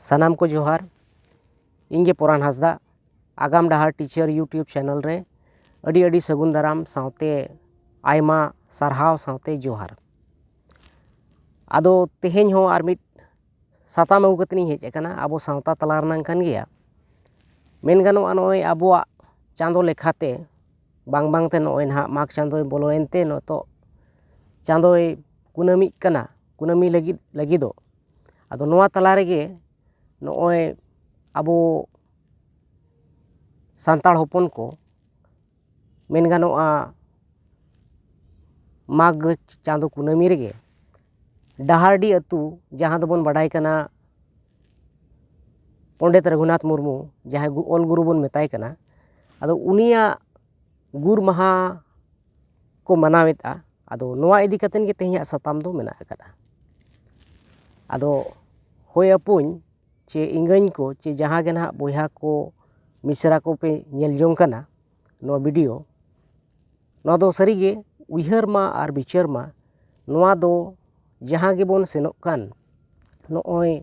सानाम को जोहार इंगे पोरान Hansda आगाम डाहार teacher YouTube channel रे अड़ी अड़ी सगुन दाराम सावते आयमा सारहाव सावते जोहार। आदो तेहेñ हो आर मिट साताम अगु कतनी हेज अकना आबो सावता तला रनांग कान गिया। मेन गानोआ नोय आबोआ चांदो लेखाते बांग बांगते नोय ना माघ चांदोय बोलोएनते नतो चांदोय कुनामी कना कुनामी लगी दो आदो नोआ तला रेगे नोय आबो सांताड़ होपन को मेन गानोआ माघ चांदो कुनामी रेगे डाहारडी अतु जहाँ दोबन बाडाय कना पंडित रघुनाथ मुर्मू जहाँ ऑल गुरु बन मेताय कना आदो उनिया गुर महा को मनावेता। आदो नोआ इदी कतेन गे तेहेñा साताम दो मेना अकदा। आदो होय अपुñ चे इंगñ को चे जहाँ गे ना बोया को मिसरा को पे नेल जोंग कना नो वीडियो नो दो सरीगे उइहर मा आर बिचार मा नोआ दो जहाँ गे बोन सेनोक कान नोय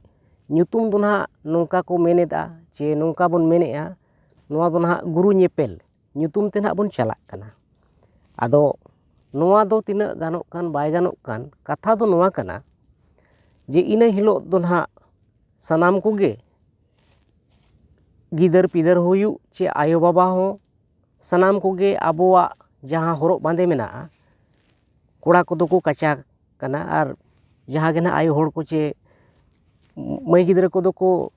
ᱧᱩᱛᱩᱢ दो ना नोंका को मेनेदा चे नोंका बोन मेनेआ नोआ दो ना गुरु ñेपेल ᱧᱩᱛᱩᱢ ते ना बोन चलाक कना। आदो नोआ दो तिना गानोक कान बाय गानोक कान कथा दो नोआ कना जे इना हिलो दो ना सनाम कोगे गिदर पिदर हुयु चे आयो बाबा हो सनाम कोगे आबोआ जहाँ हरोक बांदे मेना कोड़ा को दो को कचा कना आर जहाँ गे ना आयो होड़ को चे मई गिदर को दो को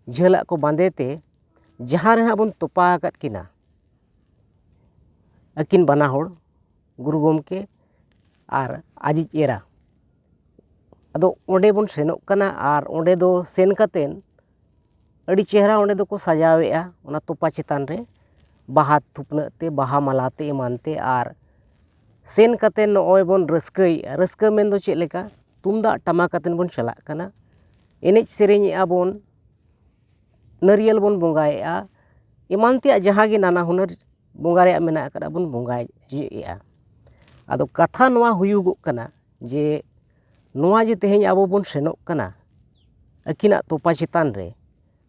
झेला को बांदे ते जहाँ रे बोन तोपा आकात किना अकिन बना होड़ गुरु गोमके आर आजिज एरा। आदो ओंडे बोन सेनोक कना आर ओंडे दो सेन कतेन अड़ी चेहरा ओंडे दो को सजावेआ ओना तोपा चेतान रे बाहा थुपना ते बाहा मालाते एमानते आर सेन कतेन नोय बोन रस्का मेन दो चेक लेका तुमदा टमा कतेन बोन चलाक कना एनेज सेरेñेआ बोन नरियल बोन बोंगाएआ एमानते जहाँ गे नाना हुनर बोंगा रे मेना अकदा बोन बोंगाएआ। आदो कथा नोआ हुयुगोग कना जे नोआ जे तेहेñ आबो बोन सेनोक कना अकिना तोपा चेतान रे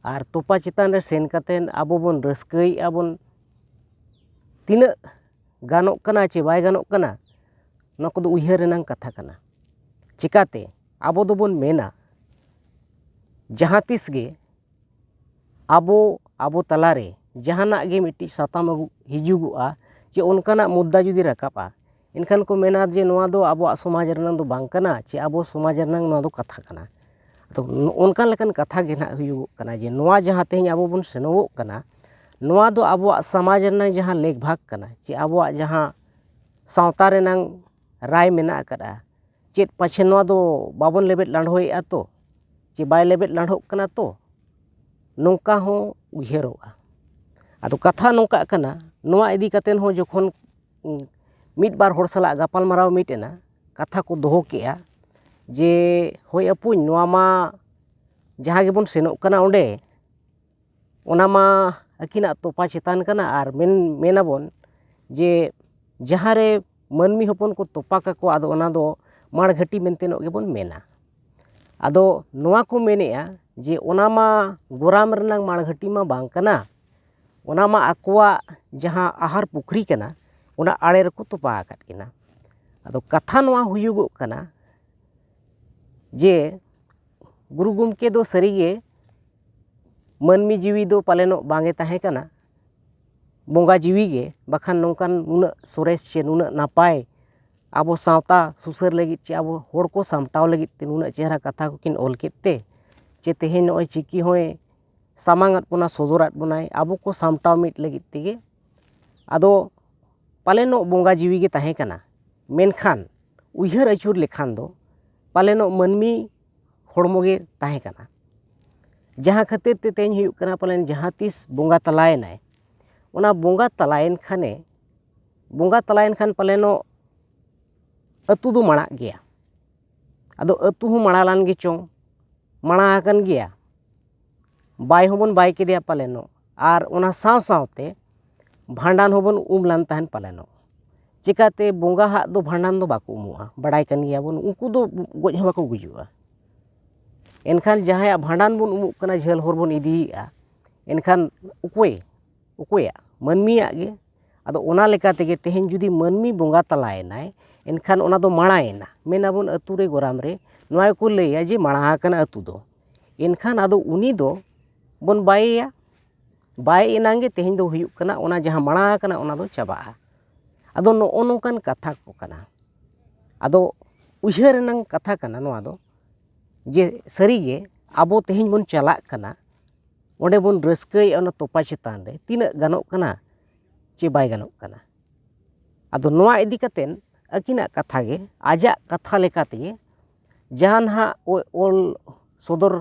आर तोपा चेतान रे सेन कतेन आबो बोन रस्काएआ बोन तिना गानोक कना चे बाय गानोक कना नो को दो उइहर रेनांग कथा कना। चिकाते आबो दो बोन मेना जहाँ तिस गे आबो तलारे जहाना गे मिट्टी साताम अगु हिजुगुआ चे उनकाना मुद्दा जुदी रकापा इनखान को मेना जे नोआ दो आबो समाज रनांग दो बांग कना चे आबो समाज रनांग नोआ दो कथा कना। तो उनका लेकन कथा गे ना हुयुगोग कना जे नोआ जहाँ तेहेñ आबो बोन सेनोगोग कना नोआ दो आबो समाज रनांग जहाँ लेख भाग कना चे आबो जहाँ सावता रनांग राय मेना अकदा चेत पाछे नोआ दो बाबन लेबेट लांढोएआ तो चे बाय लेबेट लांढोग कना तो नोंका हो उइहरोआ। आदो कथा नोंका कना नोआ इदी कतेन हो जखन मिट बार होड़ सला गापाल माराव मिटेना कथा को दोहो केआ जे होय अपुñ नोआ मा जहाँ गे बोन सेनोक कना ओंडे ओना मा अकिना तोपा चेतान कना आर मेना बोन जे जहाँ रे मानमी होपन को तोपा काको आदो ओना दो माड़घाटी मेनते नो गे बोन मेना। आदो नोआ को मेनेआ जे ओना मा गोराम रनांग माड़घाटी मा बांग कना ओना मा आकोआ जहाँ आहार पुखरी कना ओना आड़े रको तोपा आकात किना। आदो कथा नोआ हुयुगोग कना जे गुरु गोमके दो सरीगे मानमी जीवी दो पालेनो बांगे ताहे कना बोंगा जीवी गे बखान नोंकान नुना सोरेस चे नुना नापाय आबो सावता सुसर लगित चे आबो होड़ को सामटाव लगित ते नुना चेहरा कथा को किन ऑल केते चे तेहेñ नोय चिकी होय सामांगात बोना सदोरात बोनाय आबो को सामटाव मिट लगित तेगे आदो पालेनो बोंगा जीवी गे ताहे कना मेनखान उइहर अचुर लेखान दो पालेनो मानमी होड़मोगे ताहे कना जहाँ खातिर ते तेहेñ हुयुग कना पालेन जहाँ तिस बोंगा तलायनाय ओना बोंगा तलायन खान पालेनो अतु दो माड़ा गया। आदो अतु हो माड़ालान गे चोंग माड़ा आकन गया बाय होबन बाय केदेया पालेनो आर ओना साव सावते भांडान होबन उमलान ताहन पालेनो चिकाते बोंगा हाथ दो भांडान दो बाको उमुआ बड़ाय कन गया बोन उनको दो गोज बाको गुजुआ। एनखान जहां भांडान बन उमुक कना झेल हर बन इदीया एनखान उकोया मानमिया गे आदो ओना लेका तेगे तेहेन जुदी मानमी बोंगा तलायनाय एनखान ओना दो माड़ायना मेनाबन अतु रे गोराम रे नोआ को लैया जे माड़ा कना अतु दो एनखान आदो उनी दो बन बायया बाय एनांगे तेहेन दो हुयुक कना ओना जहां माड़ा कना ओना दो चाबा आदो नो नोंकान कथा को कना आदो उयहर नंग कथा कना नोआ दो जे सरीगे आबो तेहेन बन चलाक कना ओंडे बन रस्कई ओना तोपा चितान रे तीना गानोक कना चे बाय गानोक कना आदो नोआ इदी कतेन अकिना कथा गे आजा कथा लेका तेगे जहां हा ओल सदर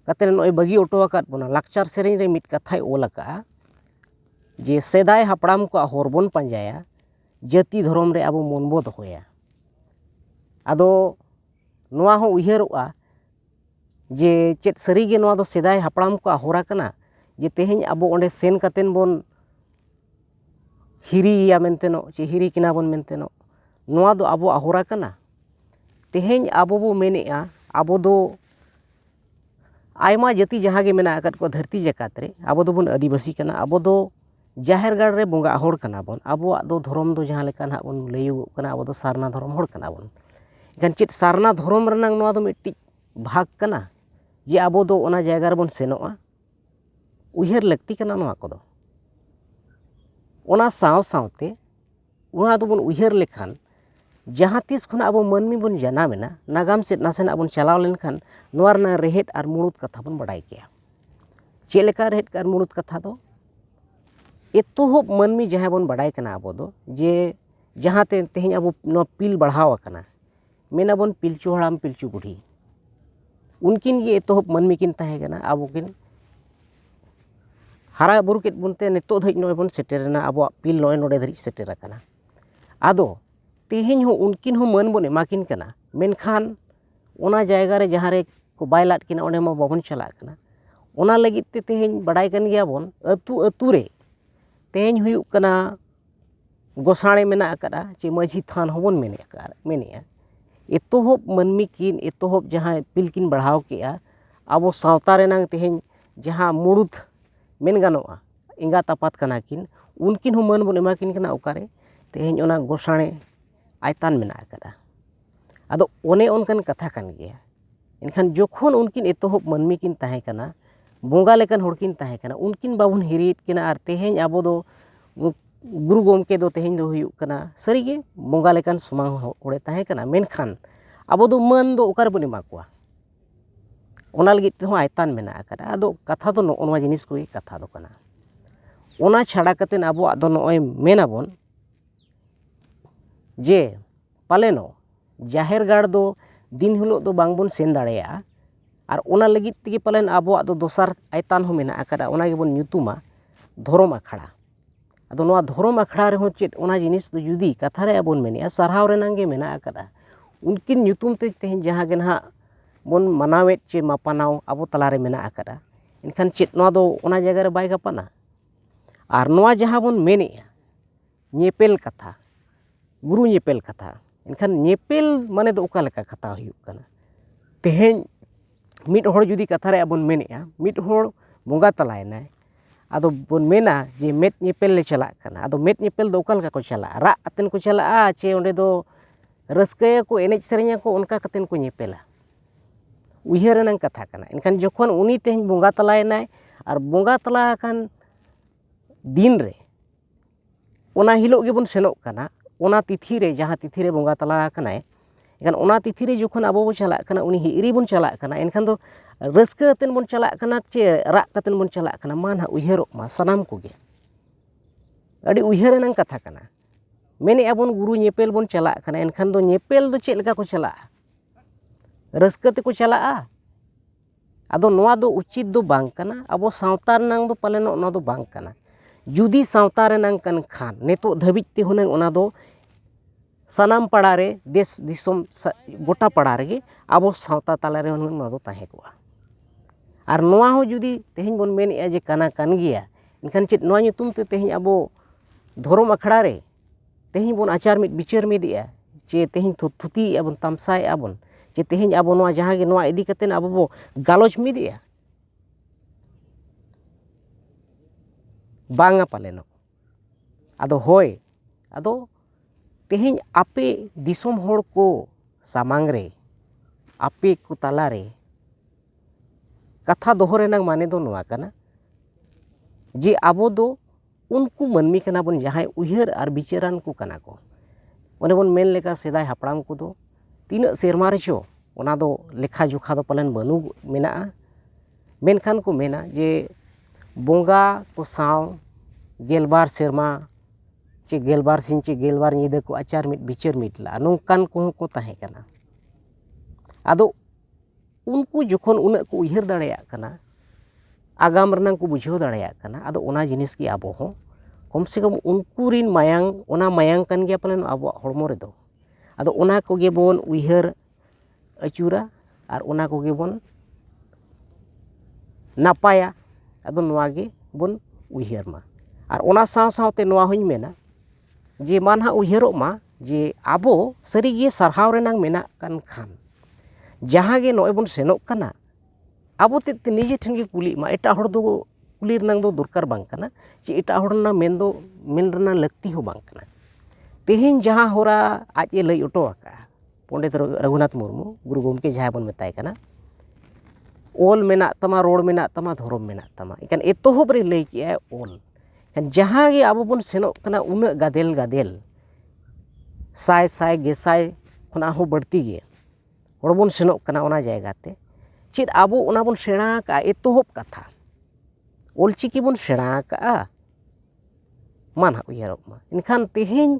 कतेन नोय बगी ऑटो आकात बोना लाकचार सेरें रे मिट कथाय ओल आका जे सेदाय हापड़ाम को हरबन पांजाया जाति धर्म रे आबो मन बो दोहया आदो नोआ हो उयहरोआ जे चेत सरीगे नोआ दो सेदाय हापड़ाम को होरा कना जे तेहेन आबो ओंडे सेन कतेन बोन हिरिया मेंतेनो चे हिरी किना बोन मेंतेनो नोआ दो आबो होरा कना तेहेन आबो बो मेनेआ आबो दो आयमा जाति जहां गे मेना आकात को धरती जकात रे आबो दो बोन आदिवासी कना आबो दो जाहेर गाड़ रे बोंगा होड़ कना बोन आबो दो धर्म दो जहां लेका ना बोन लैयुगो कना आबो दो सारना धर्म होड़ कना बोन एखान चेत सारना धर्म रनांग नोआ दो मिट्टी भाग कना जे आबो दो ओना जायगा रे बोन सेनोआ उयहर लगती कना नोआ कोदो ओना साव सावते उहा दो बोन उयहर लेखान जहां तीस खुना आबो मानमी बोन जानामेना नागाम सेट नासेना बोन चलाव लेनखान नोआ रना रेहेट आर मुड़ुद कथा बोन बड़ाय केया चे लेका रेहेट आर मुड़ुद कथा दो एतोहब मानमी जहां बोन बड़ाय कना आबो दो जे जहां ते तेहेन आबो नोआ पिल बढ़ाव आकना मेना बोन पिलचू हड़ाम पिलचू बुढ़ी उनकिन गे एतोहब मानमी किन ताहे कना आबो किन हारा बुरु केत बुनते नितो धज नोय बोन सेटेरना आबो पिल नोय नोडे धरि सेटेर आकना आदो तेहेन हो उनकिन हो मन बोन एमाकिन कना मेनखान ओना जायगा रे जहां रे को बाय लाट किना ओंडे मा बाबन चला कना ओना लगित ते तेहेन बड़ाय कन गया बोन अतु अतु रे तेहेन हुयुक कना गोसाणे मेना आकदा चे माझी थान होबन मेनेआ एतोहब मानमी किन एतोहब जहां पिल किन बढ़ाव केआ आबो सावता रेनांग तेहेन जहां मुड़ुद मेन गानोआ एंगा तापात कना किन उनकिन हो मन बोन एमाकिन कना ओकारे तेहेन ओना गोसाणे आयतान मेना आकदा आदो ओने ओनकन कथा कान गया एनखान जोखोन उनकिन एतोहब मानमी किन ताहे कना बोंगा लेकन होड़किन ताहे कना उनकिन बाबुन हिरित किना आर तेहेन आबो दो गुरु गोमके दो तेहेन दो हुयुक कना सरीगे बोंगा लेकन सुमांग होड़े ताहे कना मेनखान आबो दो मन दो ओकार बोन एमा कोआ ओना लगित ते हो आयतान मेना आकदा आदो कथा दो नोआ जिनिस कोई कथा दो कना ओना छाड़ा कतेन आबो आदो नोय मेना बोन जे पालेनो जाहेर गाड़ दो दिन हिलो दो बांगबोन सेन दाड़ेया आर ओना लगित तेगे पालेन आबो आदो दोसार आयतान हो मेना आकदा ओना गेबोन ᱧᱩᱛᱩᱢᱟ धर्म आखड़ा आदो नोआ धर्म आखड़ा रे हो चेत ओना जिनिस दो जुदी कथा रे आबोन मेनेया सारहाव रेनांग गे मेना आकदा उनकिन ᱧᱩᱛᱩᱢ ते तेहेन जहां गे ना बोन मनावेत चे मापानाव आबो तला रे मेना आकदा एनखान चेत नोआ दो ओना जायगा रे बाय गापाना आर नोआ जहां बोन मेनेया ñेपेल कथा गुरु ñेपेल कथा एनखान ñेपेल माने दो ओका लेका कथा हुयुक कना तेहेन मिट होड़ जुदी कथा रे आबोन मेनेया मिट होड़ बोंगा तलायनाय आदो बोन मेना जे मेट ñेपेल ले चला कना आदो मेट ñेपेल दो ओका लेका को चला रा अतेन को चला चे ओंडे दो रस्कया को एनेज सेरेnya को ओनका कतेन को ñेपेला उयहर रेनांग कथा कना एनखान जोखोन उनी तेहेन बोंगा तलायनाय आर बोंगा तला कान दिन रे ओना हिलो गेबोन सेनोक कना ओना तिथि रे जहां तिथि रे बोंगा तला कनाय एनखान ओना तिथि रे जोखोन आबो बो चला कना उनी हिरी बोन चला कना एनखान दो रस्का अतेन बोन चला कना चे रा कतेन बोन चला कना मान हा उयहरोक मा सनाम कोगे अडी उयहर रेनांग कथा कना मेने आबोन गुरु ñेपेल बोन चला कना एनखान दो ñेपेल दो चेत लेका को चला रस्का ते को चला आदो नोआ दो उचित दो बांग कना आबो सावता रेनांग दो पालेनो ओना दो बांग कना जुदी सावता रेनांग कन खान नेतो धाबित ते हुनांग ओना दो सनाम पड़ा रे देश दिसोम गोटा पड़ा रे आबो सावता ताला रे हुनांग नोआ दो ताहे कोआ आर नोआ हो जुदी तेहेन बोन मेनेया जे काना कान गिया एनखान चेत नोआ ñutum ते तेहेन आबो धर्म आखड़ा रे तेहेन बोन आचार मिट बिचार मिदिया चे तेहेन थुती आबोन तामसाय आबोन जे तेहेñ आबो नोआ जहां गे नोआ इदी कतेन आबो बो गालोच मिदिया बांगा पालेनो आदो होय आदो तेहेñ आपे दिसोम होड़ को सामांग रे आपे को ताला रे कथा दोहो रेनांग माने दो नोआ कना जे आबो दो उनको मानमी कना बन जहां उयहर और बिचारान को कना को ओने बन मेन लेका सेदाय हापड़ाम को दो तीना सेरमा रेचो ओना दो लेखा जोखा दो पालन बनू मेना मेनखान को मेना जे बोंगा को साव गेलबार सेरमा चे गेलबार सिंह चे गेलबार निदा को आचार मिट बिचार मिटला नोंकान को को ताहे कना आदो उनको जोखन उना को उयहर दाड़ेया कना आगाम रनांग को बुझाव दाड़ेया कना आदो ओना जिनिस की आबो हो कम से कम उनको रिन मायांग ओना मायांग कन गया पालन आबो हड़मो रे दो आदो ओना को गे बोन उयहर अचूरा और ओना को गे बोन नापाया आदो नोआ गे बोन उयहर मा और ओना साव सावते नोआ होई मेना जे मानहा उयहरों मा जे आबो सरीगे सरहाव रेनांग मेना कन खान जहां गे नोय बोन सेनोक कना आबो ते निजे ठेन गे कुली मा एटा हड़ दो कुली रेनांग दो दरकार बांग कना जे एटा हड़ ना मेन दो मेन रना लक्ति हो बांग कना तेहेñ जहां होरा आज ए लई ओटो आका पंडित रघुनाथ मुर्मू गुरु गोमके जहां बोन मेताय कना ओल मेना तमा रोड मेना तमा धर्म मेना तमा इकान एतोहब रे लई के ओल जहां गे आबो बोन सेनोक कना उना गादेल गादेल साय साय गेसाय खना हो बढ़ती गे हड़ बोन सेनोक कना ओना जायगा ते चेद आबो ओना बोन सेणा का एतोहब कथा ओलचिकी बोन सेणा का मानहा उयहरोक मा इनखान तेहेñ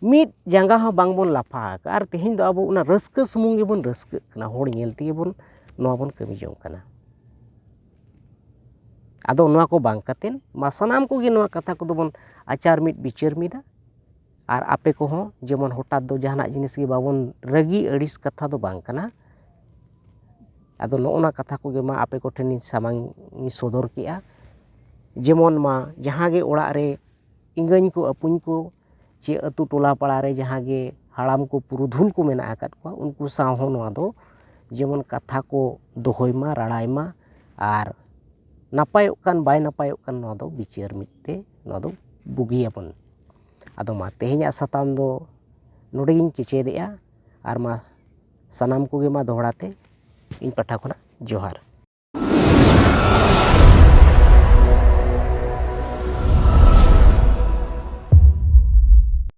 मिट जांगा हो बांग बोन लाफा का और तेहेñ दो आबो उना रस्क सुमुंग गे बोन रस्क कना होड़ नेलती बोन नोआ बोन कमी जोंग कना आदो नोआ को बांग कतेन मा सनाम को गे नोआ कथा को दो बोन आचार मिट बिचार मिदा और आपे को हो जेमन हठात दो जहाना जिनिस गे बाबोन रगी अड़िस कथा दो बांग कना आदो नोना कथा को गे मा आपे को ठेनी सामांग सदर केआ जेमन मा जहां गे ओड़ा रे इंगन को अपुन को चे अतु टोला पड़ा रे जहां गे हाड़ाम को पुरुधुल को मेना आकात को उनको साव हो नोआ दो जेमन कथा को दोहय मा राड़ाय मा और नापायोक कान बाय नापायोक कान नोआ दो बिचार मिटते नोआ दो बुगियाबन आदो मा तेहेñा साताम दो नोडेगिन केचेदेआ और मा सनाम को गे मा दोहड़ाते इन पठा खुना जोहार।